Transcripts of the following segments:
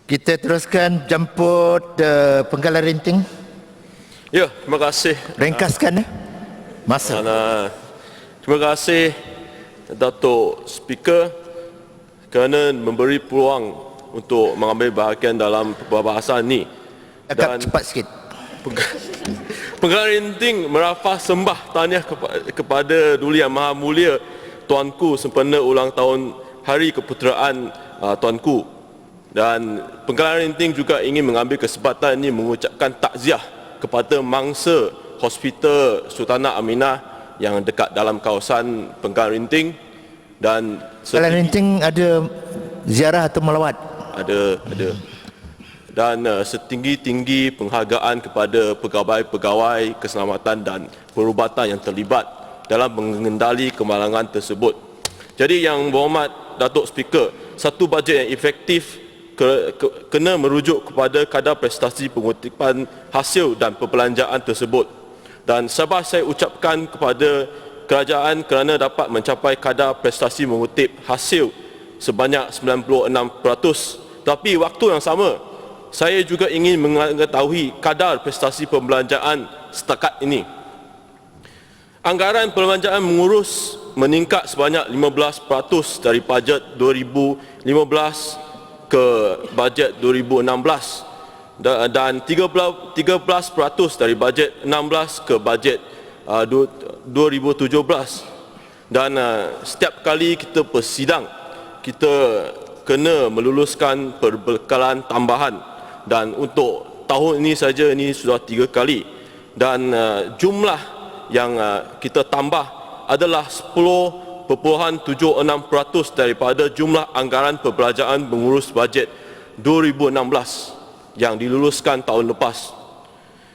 Kita teruskan jemput Penggalan Rinting. Ya, terima kasih. Ringkaskan masa. Terima kasih Datuk Speaker kerana memberi peluang untuk mengambil bahagian dalam perbahasan ini. Agak cepat sikit. Penggalan Rinting merafah sembah tahniah kepada Duli Yang Maha Mulia Tuanku sempena ulang tahun Hari Keputeraan Tuanku. Dan Penggalan Rinting juga ingin mengambil kesempatan ini mengucapkan takziah kepada mangsa Hospital Sultanah Aminah yang dekat dalam kawasan Penggalan Rinting. Dan Penggalan Rinting ada ziarah atau melawat? Ada. Dan setinggi-tinggi penghargaan kepada pegawai-pegawai keselamatan dan perubatan yang terlibat dalam mengendali kemalangan tersebut. Jadi Yang Berhormat Datuk Speaker, satu bajet yang efektif kena merujuk kepada kadar prestasi pengutipan hasil dan perbelanjaan tersebut. Dan sabar saya ucapkan kepada kerajaan kerana dapat mencapai kadar prestasi mengutip hasil sebanyak 96%. Tapi waktu yang sama, saya juga ingin mengetahui kadar prestasi perbelanjaan setakat ini. Anggaran perbelanjaan mengurus meningkat sebanyak 15% dari bajet 2015 ke bajet 2016 dan 13% dari bajet 16 ke bajet 2017. Dan setiap kali kita bersidang, kita kena meluluskan perbekalan tambahan, dan untuk tahun ini saja ini sudah 3 kali, dan jumlah yang kita tambah adalah 10.76% daripada jumlah anggaran perbelanjaan mengurus bajet 2016 yang diluluskan tahun lepas.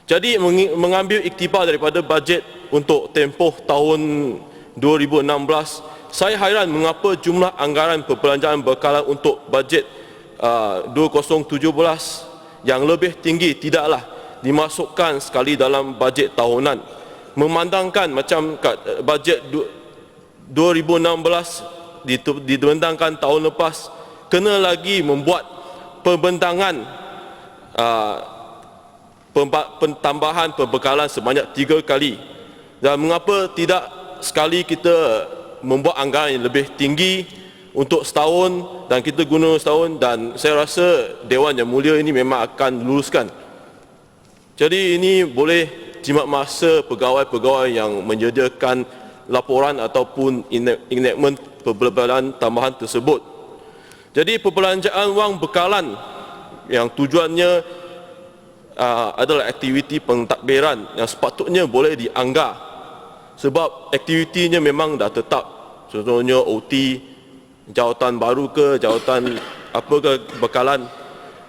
Jadi mengambil iktibar daripada bajet untuk tempoh tahun 2016, saya hairan mengapa jumlah anggaran perbelanjaan bekalan untuk bajet 2017 yang lebih tinggi tidaklah dimasukkan sekali dalam bajet tahunan. Memandangkan macam bajet 2016 dibentangkan tahun lepas, kena lagi membuat pembentangan pentambahan perbekalan sebanyak 3 kali. Dan mengapa tidak sekali kita membuat anggaran yang lebih tinggi untuk setahun dan kita guna setahun, dan saya rasa Dewan Yang Mulia ini memang akan luluskan. Jadi ini boleh jimat masa pegawai-pegawai yang menyediakan laporan ataupun enactment perbelanjaan tambahan tersebut. Jadi perbelanjaan wang bekalan yang tujuannya adalah aktiviti pentadbiran yang sepatutnya boleh dianggar sebab aktivitinya memang dah tetap. Contohnya OT, jawatan baru ke, jawatan apa ke, bekalan.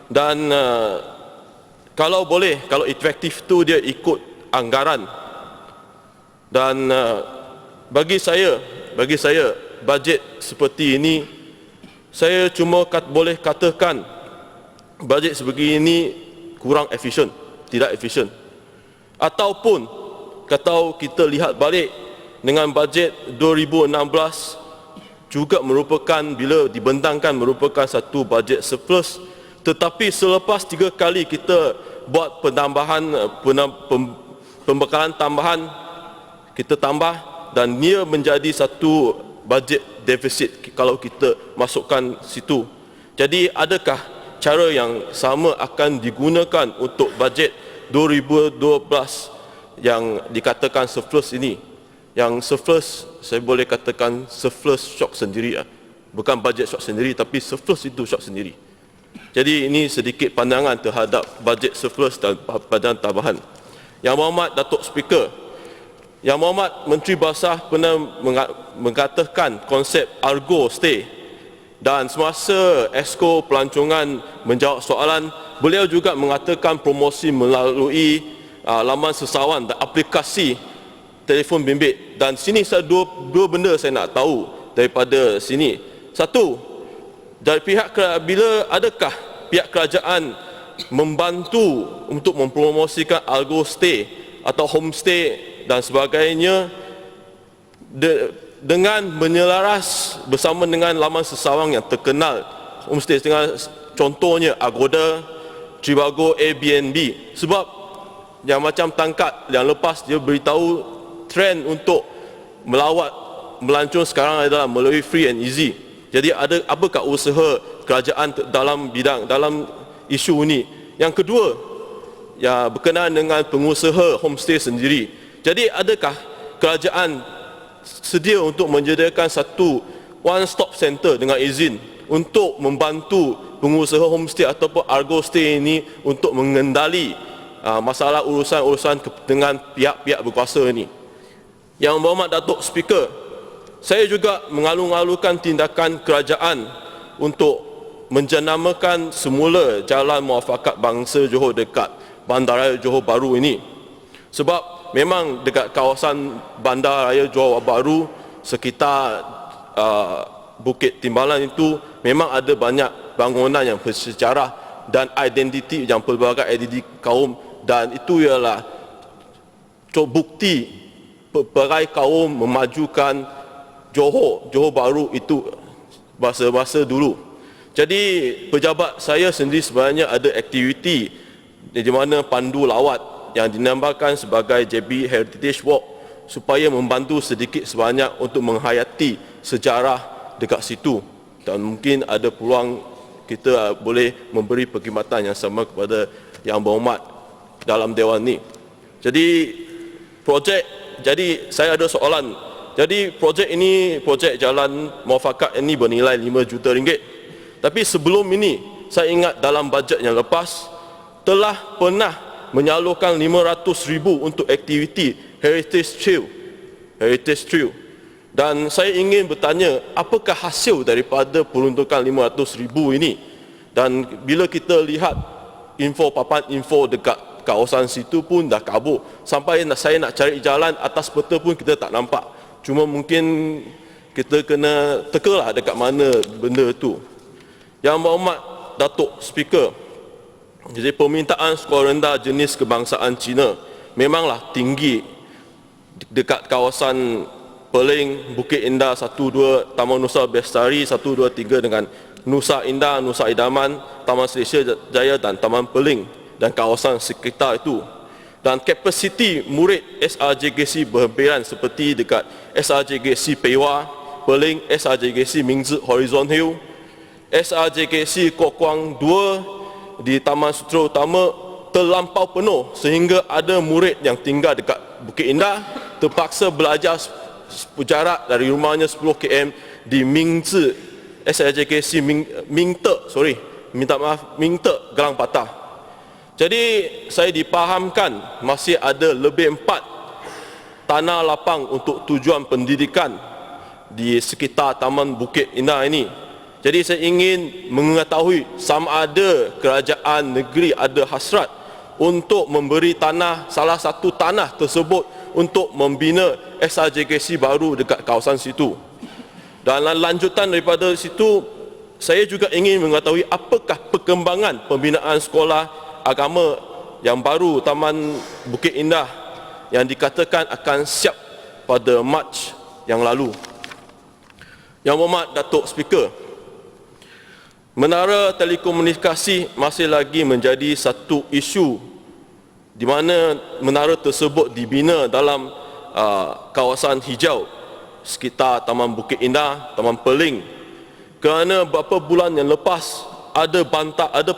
Dan kalau boleh, kalau efektif tu dia ikut anggaran. Dan bagi saya bajet seperti ini, saya cuma boleh katakan bajet sebegini ini kurang efisien, tidak efisien. Ataupun kalau kita lihat balik dengan bajet 2016 juga merupakan, bila dibentangkan, merupakan satu bajet surplus, tetapi selepas 3 kali kita buat penambahan pembekalan tambahan, kita tambah, dan ia menjadi satu bajet defisit kalau kita masukkan situ. Jadi adakah cara yang sama akan digunakan untuk bajet 2012 yang dikatakan surplus ini? Yang surplus, saya boleh katakan surplus syok sendiri, bukan bajet syok sendiri, tapi surplus itu syok sendiri. Jadi ini sedikit pandangan terhadap bajet surplus dan badan tambahan. Yang Berhormat Datuk Speaker, Yang Berhormat Menteri Bahasa pernah mengatakan konsep Argo Stay, dan semasa Exco pelancongan menjawab soalan, beliau juga mengatakan promosi melalui laman sesawan dan aplikasi telefon bimbit. Dan sini saya dua benda saya nak tahu daripada sini. Satu, dari pihak bila adakah pihak kerajaan membantu untuk mempromosikan Argo Stay atau homestay dan sebagainya dengan menyelaras bersama dengan laman sesawang yang terkenal homestay, dengan contohnya Agoda, Trivago, Airbnb. Sebab yang macam Tangkat yang lepas dia beritahu trend untuk melancong sekarang adalah melalui free and easy. Jadi apakah usaha kerajaan dalam isu ini? Yang kedua, ya berkenaan dengan pengusaha homestay sendiri. Jadi adakah kerajaan sedia untuk menyediakan satu one stop center dengan izin untuk membantu pengusaha homestay ataupun argo stay ini untuk mengendali masalah urusan-urusan dengan pihak-pihak berkuasa ini? Yang berhormat Datuk Speaker, saya juga mengalu-alukan tindakan kerajaan untuk menjenamakan semula Jalan Muafakat Bangsa Johor dekat Bandaraya Johor Bahru ini. Sebab memang dekat kawasan Bandaraya Johor Bahru sekitar Bukit Timbalan itu memang ada banyak bangunan yang bersejarah dan identiti yang pelbagai identiti kaum, dan itu ialah bukti pelbagai kaum memajukan Johor Bahru itu bahasa dulu. Jadi pejabat saya sendiri sebenarnya ada aktiviti di mana pandu lawat yang dinamakan sebagai JB Heritage Walk supaya membantu sedikit sebanyak untuk menghayati sejarah dekat situ, dan mungkin ada peluang kita boleh memberi perkhidmatan yang sama kepada Yang Berhormat dalam Dewan ni. Jadi saya ada soalan. Jadi projek jalan Muafakat ini bernilai 5 juta ringgit. Tapi sebelum ini saya ingat dalam bajet yang lepas telah pernah menyalurkan 500,000 untuk aktiviti Heritage Trail. Dan saya ingin bertanya, apakah hasil daripada peruntukan 500,000 ini? Dan bila kita lihat papan info dekat kawasan situ pun dah kabur. Sampai saya nak cari jalan atas peta pun kita tak nampak. Cuma mungkin kita kena tekalah dekat mana benda tu. Yang berhormat Datuk Speaker, jadi permintaan sekolah rendah jenis kebangsaan Cina memanglah tinggi dekat kawasan Perling, Bukit Indah 1-2, Taman Nusa Bestari 1-2-3 dengan Nusa Indah, Nusa Idaman, Taman Selesa Jaya dan Taman Perling dan kawasan sekitar itu. Dan kapasiti murid SRJGC berhampiran seperti dekat SRJGC Pewa, Perling, SRJGC Mingzi Horizon Hill, SRJGC Kok Kuang 2 di Taman Sutera Utama terlampau penuh sehingga ada murid yang tinggal dekat Bukit Indah terpaksa belajar jarak dari rumahnya 10 km di Mingzi SRJGC Mingte Gelang Patah. Jadi saya dipahamkan masih ada lebih 4 tanah lapang untuk tujuan pendidikan di sekitar Taman Bukit Indah ini. Jadi saya ingin mengetahui sama ada kerajaan negeri ada hasrat untuk memberi salah satu tanah tersebut untuk membina SRJGC baru dekat kawasan situ. Dan lanjutan daripada situ, saya juga ingin mengetahui apakah perkembangan pembinaan sekolah agama yang baru Taman Bukit Indah yang dikatakan akan siap pada Mac yang lalu. Yang berhormat Datuk Speaker, menara telekomunikasi masih lagi menjadi satu isu di mana menara tersebut dibina dalam kawasan hijau sekitar Taman Bukit Indah, Taman Perling. Kerana beberapa bulan yang lepas ada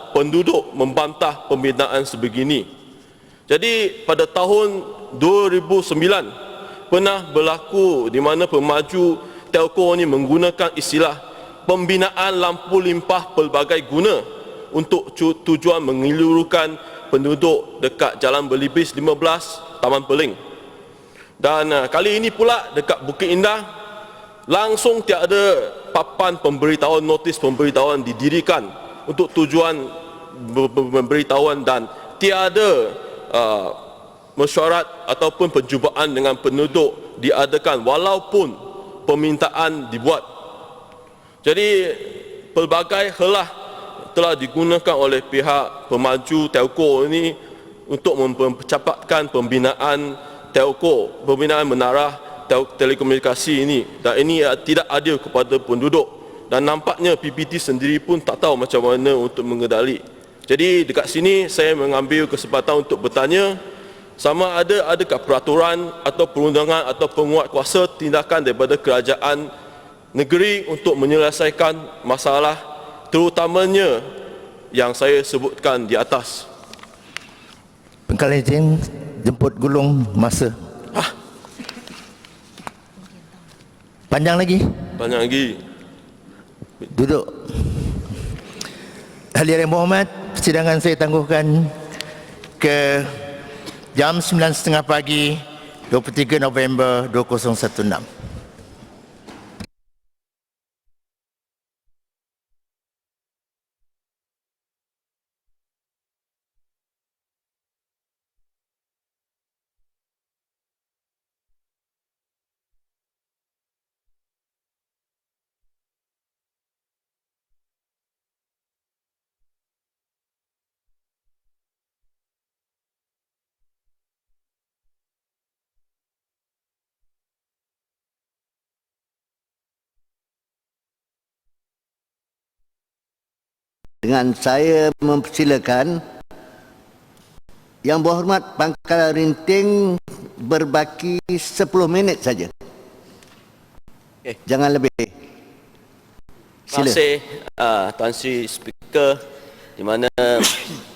penduduk membantah pembinaan sebegini. Jadi pada tahun 2009 pernah berlaku di mana pemaju telco ini menggunakan istilah pembinaan lampu limpah pelbagai guna untuk tujuan menyeluruhkan penduduk dekat Jalan Belibis 15, Taman Perling. Dan kali ini pula dekat Bukit Indah langsung tiada papan pemberitahuan, notis pemberitahuan didirikan untuk tujuan pemberitahuan dan tiada mesyuarat ataupun perjumpaan dengan penduduk diadakan walaupun permintaan dibuat. Jadi pelbagai helah telah digunakan oleh pihak pemaju telco ini untuk mempercepatkan pembinaan telco, pembinaan menara telekomunikasi ini, dan ini tidak adil kepada penduduk dan nampaknya PBT sendiri pun tak tahu macam mana untuk mengendali. Jadi dekat sini saya mengambil kesempatan untuk bertanya, sama adakah peraturan atau perundangan atau penguatkuasa tindakan daripada kerajaan negeri untuk menyelesaikan masalah terutamanya yang saya sebutkan di atas. Pangkalan Renting jemput gulung masa. Panjang lagi? Banyak lagi. Duduk. Hadirin yang berhormat, persidangan saya tangguhkan ke jam 9.30 pagi 23 November 2016. Dengan saya mempersilakan Yang Berhormat Pangkalan Renting berbaki 10 minit saja. Jangan lebih. Terima kasih Tuan Sri Speaker di mana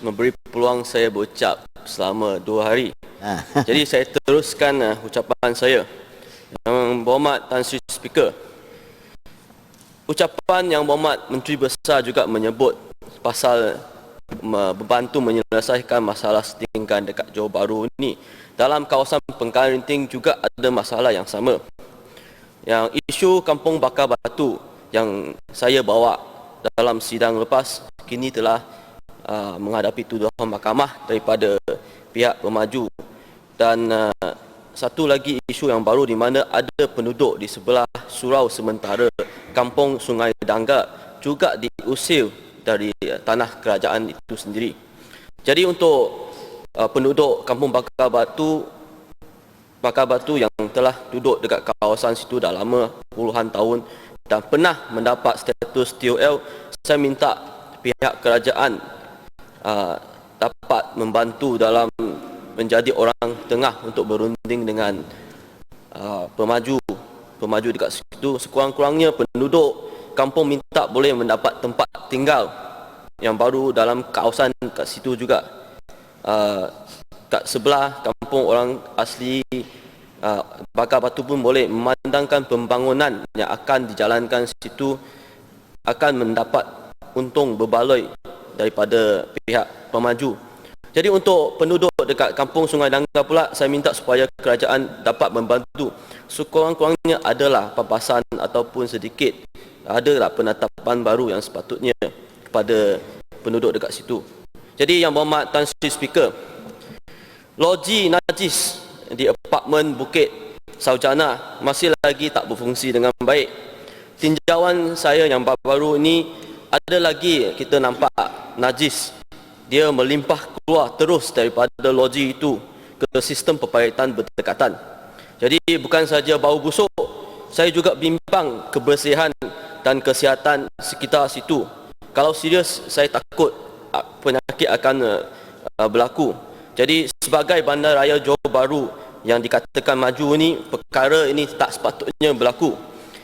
memberi peluang saya berucap selama 2 hari. Jadi saya teruskan ucapan saya. Yang Berhormat Tuan Sri Speaker, ucapan Yang Berhormat Menteri Besar juga menyebut pasal membantu menyelesaikan masalah setinggan dekat Johor Bahru ini. Dalam kawasan Pangkalan Renting juga ada masalah yang sama. Yang isu Kampung Bakar Batu yang saya bawa dalam sidang lepas kini telah menghadapi tuduhan mahkamah daripada pihak pemaju. Dan satu lagi isu yang baru di mana ada penduduk di sebelah surau sementara Kampung Sungai Dangga juga diusir dari tanah kerajaan itu sendiri. Jadi untuk penduduk Kampung Bakar Batu yang telah duduk dekat kawasan situ dah lama puluhan tahun dan pernah mendapat status TOL, saya minta pihak kerajaan dapat membantu dalam menjadi orang tengah untuk berunding dengan pemaju dekat situ. Sekurang-kurangnya penduduk kampung minta boleh mendapat tempat tinggal yang baru dalam kawasan kat situ juga. Kat sebelah kampung orang asli Bakar Batu pun boleh memandangkan pembangunan yang akan dijalankan situ akan mendapat untung berbaloi daripada pihak pemaju. Jadi untuk penduduk dekat kampung Sungai Dangga pula, saya minta supaya kerajaan dapat membantu. Sekurang-kurangnya adalah papasan ataupun sedikit adalah penetapan baru yang sepatutnya kepada penduduk dekat situ. Jadi Yang Berhormat Tan Sri Speaker, loji najis di apartmen Bukit Saujana masih lagi tak berfungsi dengan baik. Tinjauan saya yang baru ini ada lagi kita nampak najis. Dia melimpah keluar terus daripada loji itu ke sistem pepaitan berdekatan. Jadi bukan saja bau busuk, saya juga bimbang kebersihan dan kesihatan sekitar situ. Kalau serius, saya takut penyakit akan berlaku. Jadi sebagai Bandaraya Johor Bahru yang dikatakan maju ini, perkara ini tak sepatutnya berlaku.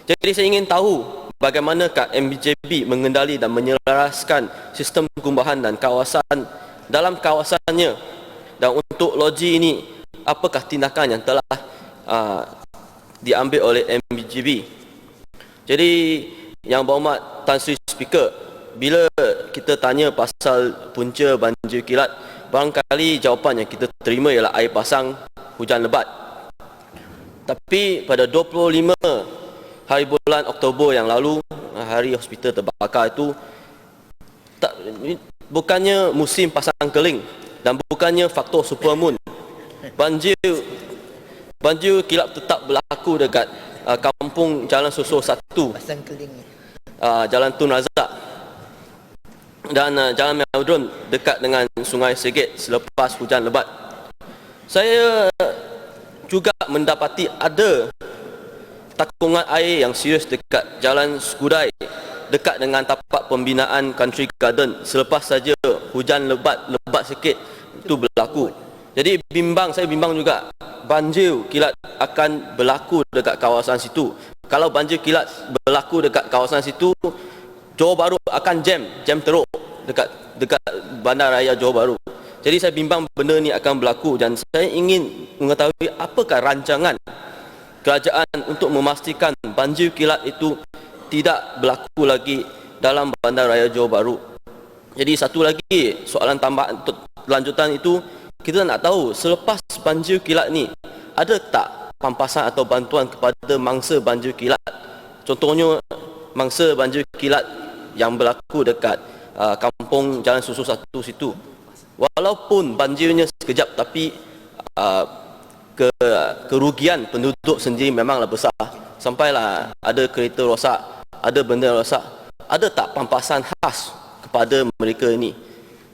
Jadi saya ingin tahu bagaimanakah MBJB mengendali dan menyelaraskan sistem gumbahan dan kawasan dalam kawasannya, dan untuk loji ini apakah tindakan yang telah diambil oleh MBJB. Jadi Yang Berhormat Tan Sri Speaker, bila kita tanya pasal punca banjir kilat, barangkali jawapan yang kita terima ialah air pasang, hujan lebat. Tapi pada 25 hari bulan Oktober yang lalu, hari hospital terbakar itu, bukannya musim pasang keling dan bukannya faktor supermoon, banjir kilap tetap berlaku dekat kampung Jalan Susul 1, Jalan Tun Razak dan Jalan Meldrum dekat dengan Sungai Segit selepas hujan lebat. Saya juga mendapati ada takungan air yang serius dekat Jalan Skudai, dekat dengan tapak pembinaan Country Garden selepas saja hujan lebat sikit itu berlaku. Jadi saya bimbang juga banjir kilat akan berlaku dekat kawasan situ. Kalau banjir kilat berlaku dekat kawasan situ, Johor Bahru akan jam teruk dekat Bandar Raya Johor Bahru. Jadi saya bimbang benda ni akan berlaku dan saya ingin mengetahui apakah rancangan kerajaan untuk memastikan banjir kilat itu tidak berlaku lagi dalam Bandar Raya Johor Bahru. Jadi satu lagi soalan tambahan lanjutan itu, kita nak tahu selepas banjir kilat ni ada tak pampasan atau bantuan kepada mangsa banjir kilat? Contohnya mangsa banjir kilat yang berlaku dekat kampung Jalan Susu 1 situ. Walaupun banjirnya sekejap, tapi kerugian penduduk sendiri memanglah besar. Sampailah ada kereta rosak, ada benda rosak. Ada tak pampasan khas kepada mereka ini?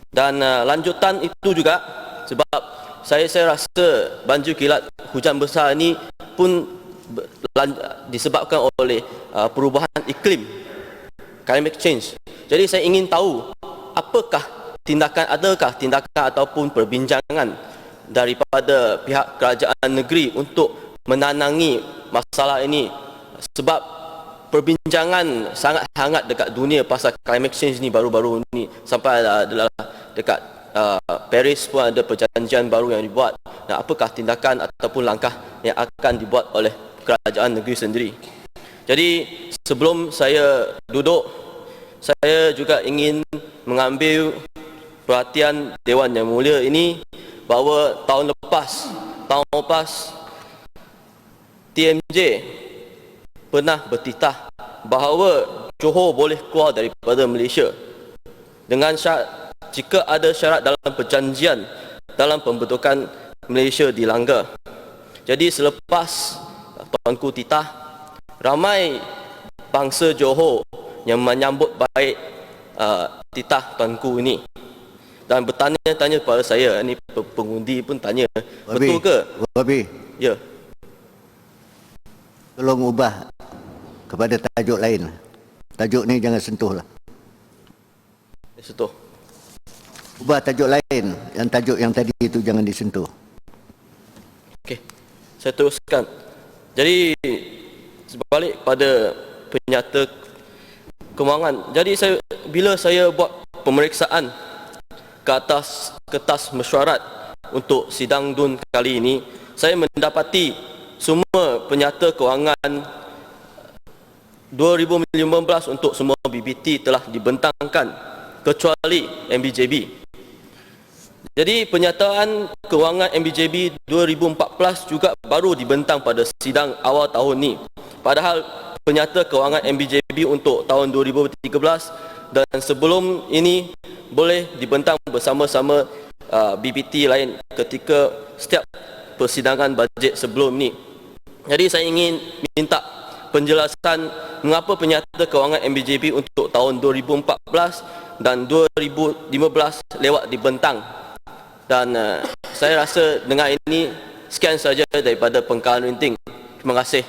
Dan lanjutan itu juga, sebab saya rasa banjir kilat hujan besar ini pun disebabkan oleh perubahan iklim, climate change. Jadi saya ingin tahu adakah tindakan ataupun perbincangan daripada pihak kerajaan negeri untuk menanangi masalah ini, sebab perbincangan sangat hangat dekat dunia pasal climate change ni baru-baru ni, sampai adalah dekat Paris pun ada perjanjian baru yang dibuat. Dan apakah tindakan ataupun langkah yang akan dibuat oleh kerajaan negeri sendiri? Jadi sebelum saya duduk, saya juga ingin mengambil perhatian Dewan Yang Mulia ini bahawa tahun lepas TMJ pernah bertitah bahawa Johor boleh keluar daripada Malaysia dengan syarat, jika ada syarat dalam perjanjian dalam pembentukan Malaysia dilanggar. Jadi selepas Tuanku titah, ramai bangsa Johor yang menyambut baik titah Tuanku ini dan bertanya-tanya kepada saya, ini pengundi pun tanya, betul ke? Wabi, Ya. tolong ubah kepada tajuk lain. Tajuk ni jangan sentuh lah. Sentuh. Ubah tajuk lain. Yang tajuk yang tadi itu jangan disentuh. Okey, saya teruskan. Jadi sebalik pada penyata kewangan. Jadi bila saya buat pemeriksaan ke atas kertas mesyuarat untuk sidang DUN kali ini, saya mendapati semua penyata kewangan 2015 untuk semua BBT telah dibentangkan kecuali MBJB. Jadi penyataan kewangan MBJB 2014 juga baru dibentang pada sidang awal tahun ini. Padahal penyata kewangan MBJB untuk tahun 2013 dan sebelum ini boleh dibentang bersama-sama BBT lain ketika setiap persidangan bajet sebelum ni. Jadi saya ingin minta penjelasan mengapa penyata kewangan MBJB untuk tahun 2014 dan 2015 lewat dibentang. Dan saya rasa dengan ini sekian saja daripada Pengkalan Rinting. Terima kasih.